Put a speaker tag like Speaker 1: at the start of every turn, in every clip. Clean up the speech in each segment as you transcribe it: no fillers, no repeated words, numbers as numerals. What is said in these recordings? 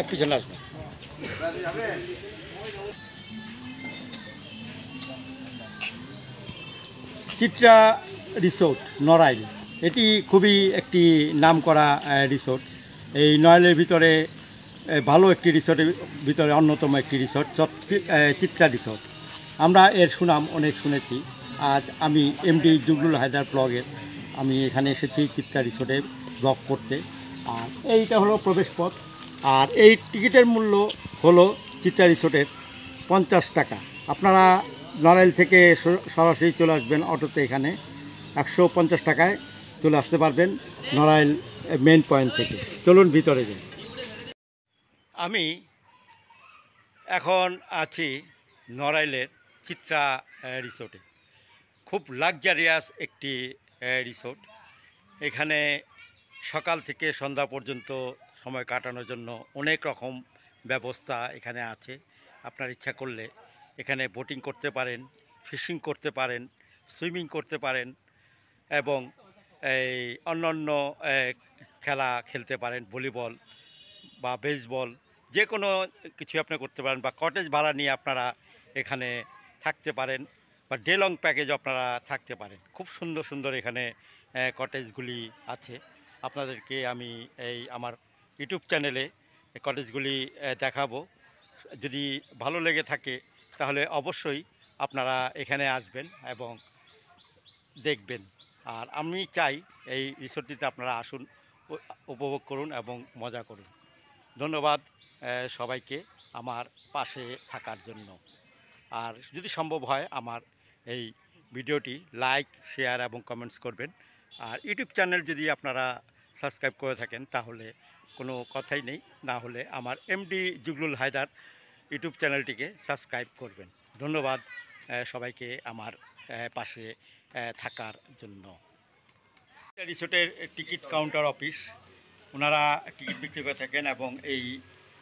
Speaker 1: পিছনে আসবে। চিত্রা রিসোর্ট নড়াইল, এটি খুবই একটি নামকরা রিসোর্ট। এই নড়াইলের ভিতরে ভালো একটি রিসোর্টের ভিতরে অন্যতম একটি রিসোর্ট চিত্রা রিসোর্ট। আমরা এর সুনাম অনেক শুনেছি। আজ আমি এমডি জুগলুল হায়দার ব্লগের আমি এখানে এসেছি চিত্রা রিসোর্টে ব্লগ করতে। আর এইটা হলো প্রবেশপথ। আর এই টিকিটের মূল্য হলো চিত্রা রিসোর্টের 50 টাকা। আপনারা নড়াইল থেকে সরাসরি চলে আসবেন অটোতে, এখানে 150 টাকায় চলে আসতে পারবেন নড়াইল মেন পয়েন্ট থেকে। চলুন ভিতরে যাই। আমি এখন আছি নড়াইলের চিত্রা রিসোর্টে। খুব লাক্সারিয়াস একটি রিসোর্ট। এখানে সকাল থেকে সন্ধ্যা পর্যন্ত সময় কাটানোর জন্য অনেক রকম ব্যবস্থা এখানে আছে। আপনার ইচ্ছা করলে এখানে বোটিং করতে পারেন, ফিশিং করতে পারেন, সুইমিং করতে পারেন এবং এই অন্যান্য খেলা খেলতে পারেন, ভলিবল বা বেসবল, যে কোনো কিছু আপনি করতে পারেন। বা কটেজ ভাড়া নিয়ে আপনারা এখানে থাকতে পারেন, বা ডে লং প্যাকেজ আপনারা থাকতে পারেন। খুব সুন্দর সুন্দর এখানে কটেজগুলি আছে। আপনাদেরকে আমি এই আমার ইউটিউব চ্যানেলে কটেজগুলি দেখাবো। যদি ভালো লেগে থাকে তাহলে অবশ্যই আপনারা এখানে আসবেন এবং দেখবেন। আর আমি চাই এই রিসোর্টটিতে আপনারা আসুন, উপভোগ করুন এবং মজা করুন। ধন্যবাদ সবাইকে আমার পাশে থাকার জন্য। আর যদি সম্ভব হয় আমার এই ভিডিওটি লাইক, শেয়ার এবং কমেন্টস করবেন। আর ইউটিউব চ্যানেল যদি আপনারা সাবস্ক্রাইব করে থাকেন তাহলে কোনো কথাই নেই, না হলে আমার এমডি জুগলুল হায়দার ইউটিউব চ্যানেলটিকে সাবস্ক্রাইব করবেন। ধন্যবাদ সবাইকে আমার পাশে থাকার জন্য। রিসোর্টের টিকিট কাউন্টার অফিস, ওনারা টিকিট বিক্রি করে থাকেন এবং এই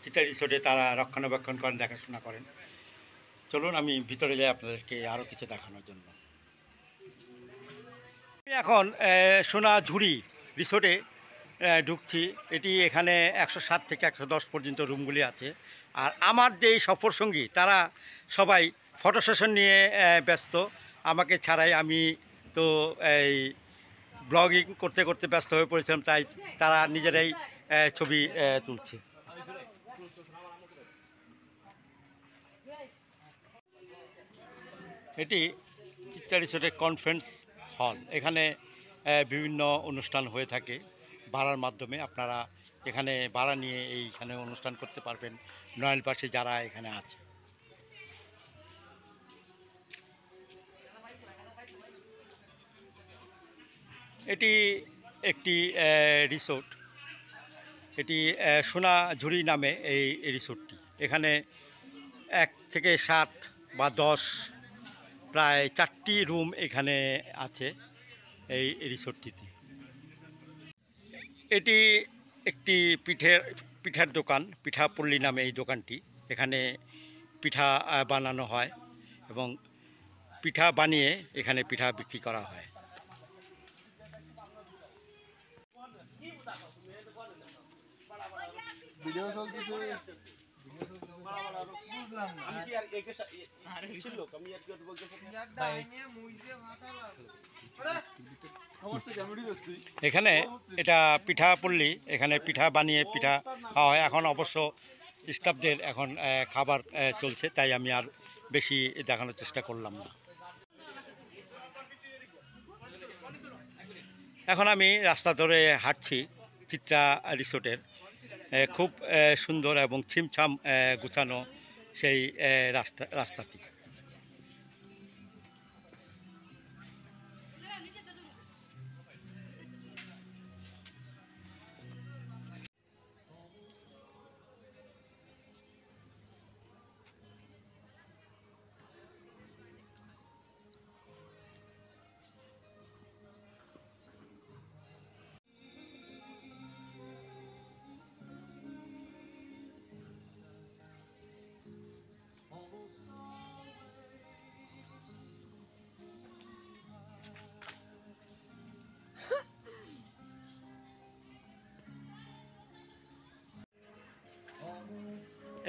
Speaker 1: চিত্রা রিসোর্টে তারা রক্ষণাবেক্ষণ করেন, দেখাশোনা করেন। চলুন আমি ভিতরে যাই আপনাদেরকে আরও কিছু দেখানোর জন্য। আমি এখন সোনাঝুরি রিসোর্টে ঢুকছি। এটি এখানে 107 থেকে 110 পর্যন্ত রুমগুলি আছে। আর আমার যে সফর সঙ্গী তারা সবাই ফটো সেশন নিয়ে ব্যস্ত, আমাকে ছাড়াই। আমি তো এই ব্লগিং করতে করতে ব্যস্ত হয়ে পড়েছিলাম, তাই তারা নিজেরাই ছবি তুলছে। এটি চিত্রা রিসোর্টের কনফারেন্স হল। এখানে বিভিন্ন অনুষ্ঠান হয়ে থাকে ভাড়ার মাধ্যমে। আপনারা এখানে ভাড়া নিয়ে এইখানে অনুষ্ঠান করতে পারবেন নড়াইল পাশে যারা এখানে আছে। এটি একটি রিসোর্ট। এটি সোনাঝুরি নামে এই রিসোর্টটি। এখানে 1 থেকে 7 বা 10 প্রায় 4টি রুম এখানে আছে এই রিসোর্টটিতে। এটি একটি পিঠার দোকান, পিঠাপল্লী নামে এই দোকানটি। এখানে পিঠা বানানো হয় এবং পিঠা বানিয়ে এখানে পিঠা বিক্রি করা হয়। এখানে এটা পিঠাপল্লী, এখানে পিঠা বানিয়ে পিঠা খাওয়া হয়। এখন অবশ্য স্টাফদের এখন খাবার চলছে, তাই আমি আর বেশি দেখানোর চেষ্টা করলাম না। এখন আমি রাস্তা ধরে হাঁটছি চিত্রা রিসোর্টের। খুব সুন্দর এবং ছিমছাম গুছানো সেই রাস্তাটি।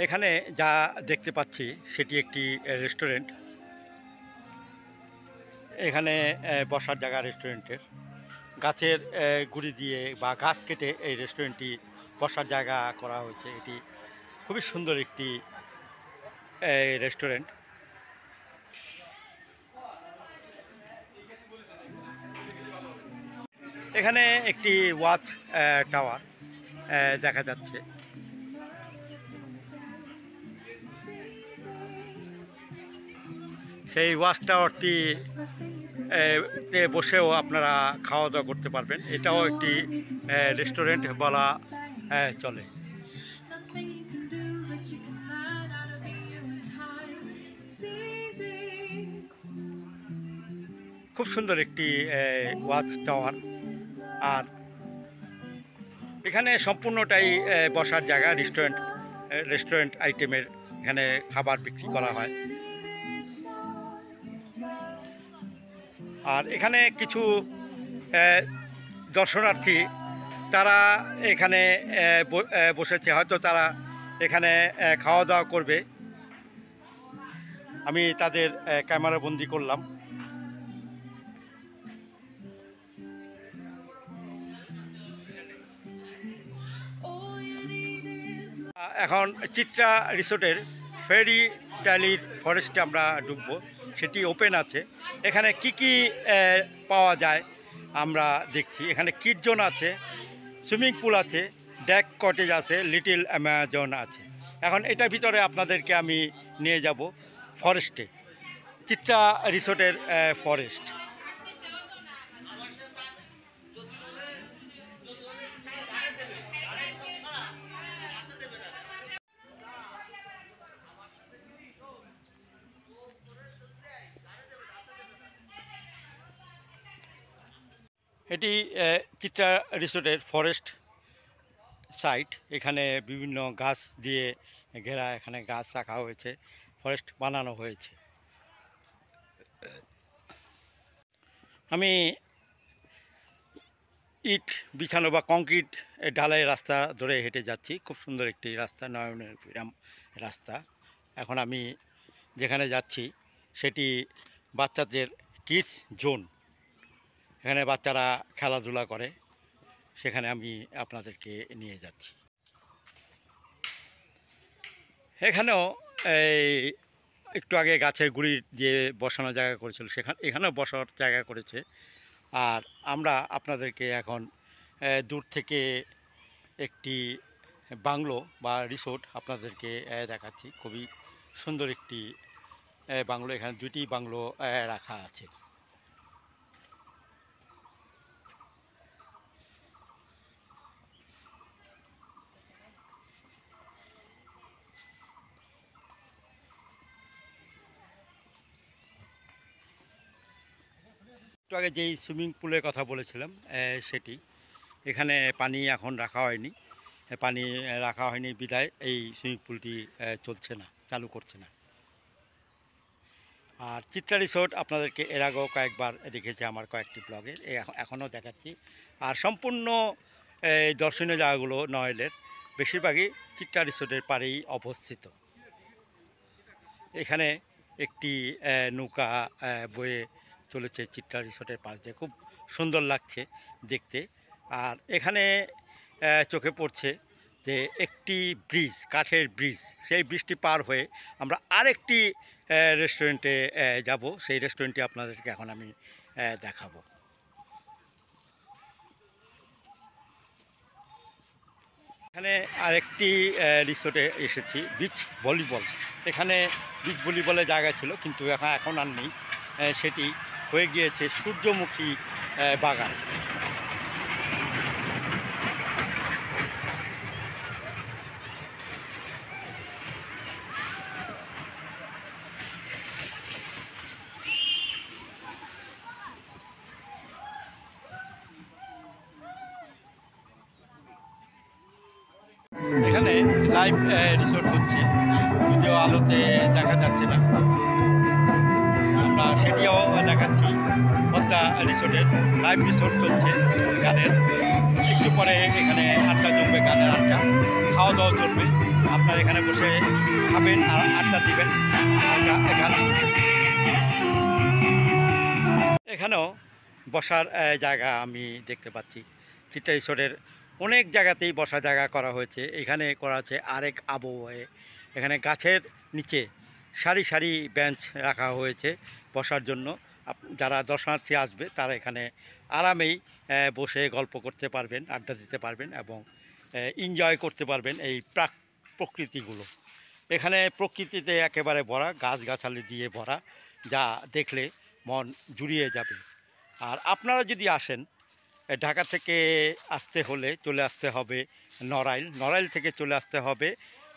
Speaker 1: এখানে যা দেখতে পাচ্ছি সেটি একটি রেস্টুরেন্ট। এখানে বসার জায়গা রেস্টুরেন্টের, গাছের গুড়ি দিয়ে বা গাছ কেটে এই রেস্টুরেন্টটি বসার জায়গা করা হয়েছে। এটি খুবই সুন্দর একটি রেস্টুরেন্ট। এখানে একটি ওয়াচ টাওয়ার দেখা যাচ্ছে। সেই ওয়াচ টাওয়ারটি তে বসেও আপনারা খাওয়া দাওয়া করতে পারবেন। এটাও একটি রেস্টুরেন্ট বলা চলে। খুব সুন্দর একটি ওয়াচ টাওয়ার। আর এখানে সম্পূর্ণটাই বসার জায়গা, রেস্টুরেন্ট আইটেমের এখানে খাবার বিক্রি করা হয়। আর এখানে কিছু দর্শনার্থী তারা এখানে বসেছে, হয়তো তারা এখানে খাওয়া দাওয়া করবে। আমি তাদের ক্যামেরা বন্দি করলাম। এখন চিত্রা রিসোর্টের ফেরি ট্যালির ফরেস্টে আমরা ঢুকবো, সেটি ওপেন আছে। এখানে কি কি পাওয়া যায় আমরা দেখছি। এখানে কিড জোন আছে, সুইমিং পুল আছে, ডেক কটেজ আছে, লিটল অ্যামাজন আছে। এখন এটার ভিতরে আপনাদেরকে আমি নিয়ে যাব ফরেস্টে, চিত্রা রিসোর্টের ফরেস্ট। এটি চিত্রা রিসোর্টের ফরেস্ট সাইট। এখানে বিভিন্ন গাছ দিয়ে ঘেরা, এখানে গাছ রাখা হয়েছে, ফরেস্ট বানানো হয়েছে। আমি ইট বিছানো বা কংক্রিট ঢালাই রাস্তা ধরে হেঁটে যাচ্ছি। খুব সুন্দর একটি রাস্তা, নয়নের বিরাম রাস্তা। এখন আমি যেখানে যাচ্ছি সেটি বাচ্চাদের কিডস জোন। এখানে বাচ্চারা খেলাধুলা করে, সেখানে আমি আপনাদেরকে নিয়ে যাচ্ছি। এখানেও একটু আগে গাছের গুঁড়ি দিয়ে বসানোর জায়গা করেছিল, এখানেও বসার জায়গা করেছে। আর আমরা আপনাদেরকে এখন দূর থেকে একটি বাংলো বা রিসোর্ট আপনাদেরকে দেখাচ্ছি। খুবই সুন্দর একটি বাংলো। এখানে দুটি বাংলো রাখা আছে। একটু আগে যেই সুইমিং পুলের কথা বলেছিলাম সেটি, এখানে পানি এখন রাখা হয়নি। পানি রাখা হয়নি বিধায় এই সুইমিং পুলটি চলছে না, চালু করছে না। আর চিত্রা রিসোর্ট আপনাদেরকে এর আগেও কয়েকবার দেখেছি আমার কয়েকটি ব্লগে, এখনও দেখাচ্ছি। আর সম্পূর্ণ দর্শনীয় জায়গাগুলো নড়াইলের বেশিরভাগই চিত্রা রিসোর্টের পাড়েই অবস্থিত। এখানে একটি নৌকা বয়ে চলেছে চিত্রা রিসোর্টের পাশ দিয়ে, খুব সুন্দর লাগছে দেখতে। আর এখানে চোখে পড়ছে যে একটি ব্রিজ, কাঠের ব্রিজ, সেই ব্রিজটি পার হয়ে আমরা আরেকটি রেস্টুরেন্টে যাব। সেই রেস্টুরেন্টটি আপনাদেরকে এখন আমি দেখাবো। এখানে আরেকটি রিসোর্টে এসেছি, বিচ ভলিবল। এখানে বিচ ভলিবলের জায়গা ছিল, কিন্তু এখন আর নেই। সেটি হয়ে গিয়েছে সূর্যমুখী বাগান। এখানে লাইভ রিসোর্ট হচ্ছে, যদিও আলোতে দেখা যাচ্ছে না, আমরা সেটিও দেখাচ্ছি। পদ্মা রিসোর্টের লাইভ রিসোর্ট চলছে গানের। একটু পরে এখানে আড্ডা জমবে, গানের আড্ডা। খাওয়া দাওয়া চলবে। আপনারা এখানে বসে খাবেন আর আড্ডা দিবেন। এখানেও বসার জায়গা আমি দেখতে পাচ্ছি। চিত্রা রিসোর্টের অনেক জায়গাতেই বসার জায়গা করা হয়েছে। এখানে করা হচ্ছে আরেক আবহাওয়ায়। এখানে গাছের নিচে সারি সারি বেঞ্চ রাখা হয়েছে বসার জন্য। যারা দর্শনার্থী আসবে তারা এখানে আরামেই বসে গল্প করতে পারবেন, আড্ডা দিতে পারবেন এবং এনজয় করতে পারবেন এই প্রকৃতিগুলো। এখানে প্রকৃতিতে একেবারে ভরা, গাছগাছালি দিয়ে ভরা, যা দেখলে মন জুড়িয়ে যাবে। আর আপনারা যদি আসেন, ঢাকা থেকে আসতে হলে চলে আসতে হবে নড়াইল। নড়াইল থেকে চলে আসতে হবে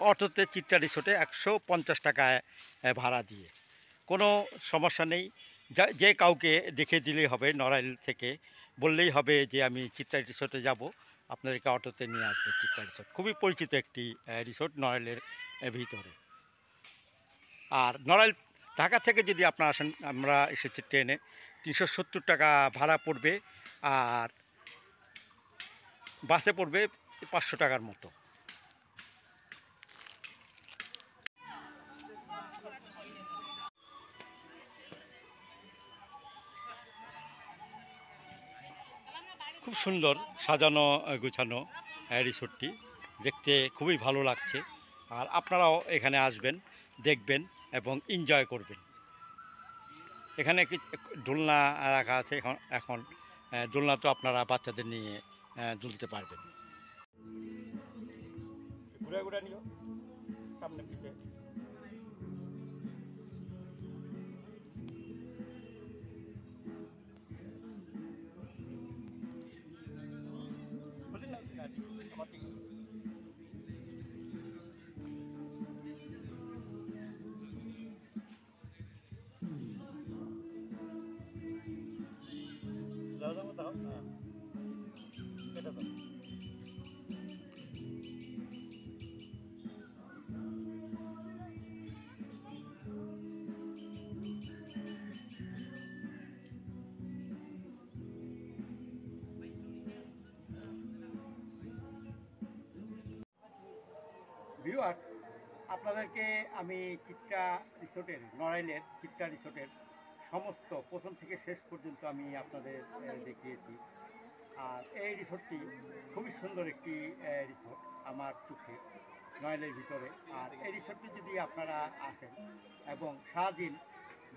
Speaker 1: অটোতে চিত্রা রিসোর্টে 150 টাকায় ভাড়া দিয়ে। কোনো সমস্যা নেই, যে কাউকে দেখে দিলেই হবে। নড়াইল থেকে বললেই হবে যে আমি চিত্রা রিসোর্টে যাব, আপনাদেরকে অটোতে নিয়ে আসবে চিত্রা রিসোর্ট। খুবই পরিচিত একটি রিসোর্ট নড়াইলের ভিতরে। আর নড়াইল ঢাকা থেকে যদি আপনারা আসেন, আমরা এসেছি ট্রেনে, 370 টাকা ভাড়া পড়বে আর বাসে পড়বে 500 টাকার মতো। খুব সুন্দর সাজানো গুছানো রিসোর্টটি, দেখতে খুবই ভালো লাগছে। আর আপনারাও এখানে আসবেন, দেখবেন এবং এনজয় করবেন। এখানে দোলনা রাখা আছে। এখন দোলনা তো আপনারা বাচ্চাদের নিয়ে দুলতে পারবেন। ঘুরে ঘুরে নিও সামনে পিছে। ভিউয়ার্স, আপনাদেরকে আমি চিত্রা রিসোর্টের, নড়াইলের চিত্রা রিসোর্টের সমস্ত প্রথম থেকে শেষ পর্যন্ত আমি আপনাদের দেখিয়েছি। আর এই রিসোর্টটি খুবই সুন্দর একটি রিসোর্ট আমার চোখে, নড়াইলের ভিতরে। আর এই রিসোর্টটি যদি আপনারা আসেন এবং সারাদিন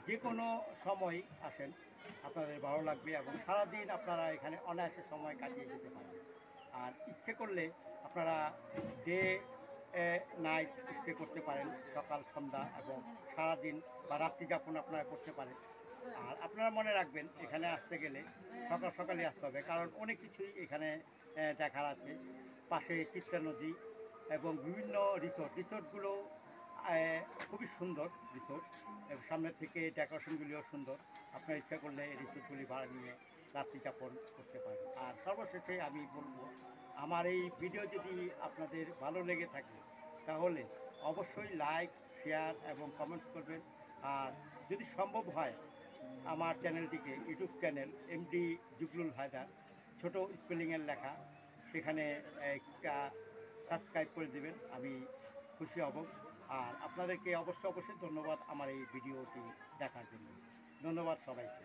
Speaker 1: যে কোনো সময় আসেন, আপনাদের ভালো লাগবে এবং সারাদিন আপনারা এখানে অনায়াসে সময় কাটিয়ে যেতে পারবেন। আর ইচ্ছে করলে আপনারা ডে নাইট স্টে করতে পারেন, সকাল সন্ধ্যা এবং সারাদিন বা রাত্রি যাপন আপনারা করতে পারেন। আর আপনারা মনে রাখবেন, এখানে আসতে গেলে সকাল সকালই আসতে হবে, কারণ অনেক কিছুই এখানে দেখার আছে। পাশে চিত্রা নদী এবং বিভিন্ন রিসোর্টগুলো খুবই সুন্দর রিসোর্ট। সামনের থেকে ডেকোরেশনগুলিও সুন্দর। আপনার ইচ্ছা করলে এই রিসোর্টগুলি ভাড়া নিয়ে রাত্রি যাপন করতে পারেন। আর সর্বশেষে আমি বলবো, আমার এই ভিডিও যদি আপনাদের ভালো লেগে থাকে তাহলে অবশ্যই লাইক, শেয়ার এবং কমেন্টস করবেন। আর যদি সম্ভব হয় আমার চ্যানেলটিকে, ইউটিউব চ্যানেল এমডি জুগলুল হায়দার, ছোট স্পেলিংয়ের লেখা, সেখানে একটা সাবস্ক্রাইব করে দেবেন, আমি খুশি হব। আর আপনাদেরকে অবশ্যই ধন্যবাদ আমার এই ভিডিওটি দেখার জন্য। ধন্যবাদ সবাইকে।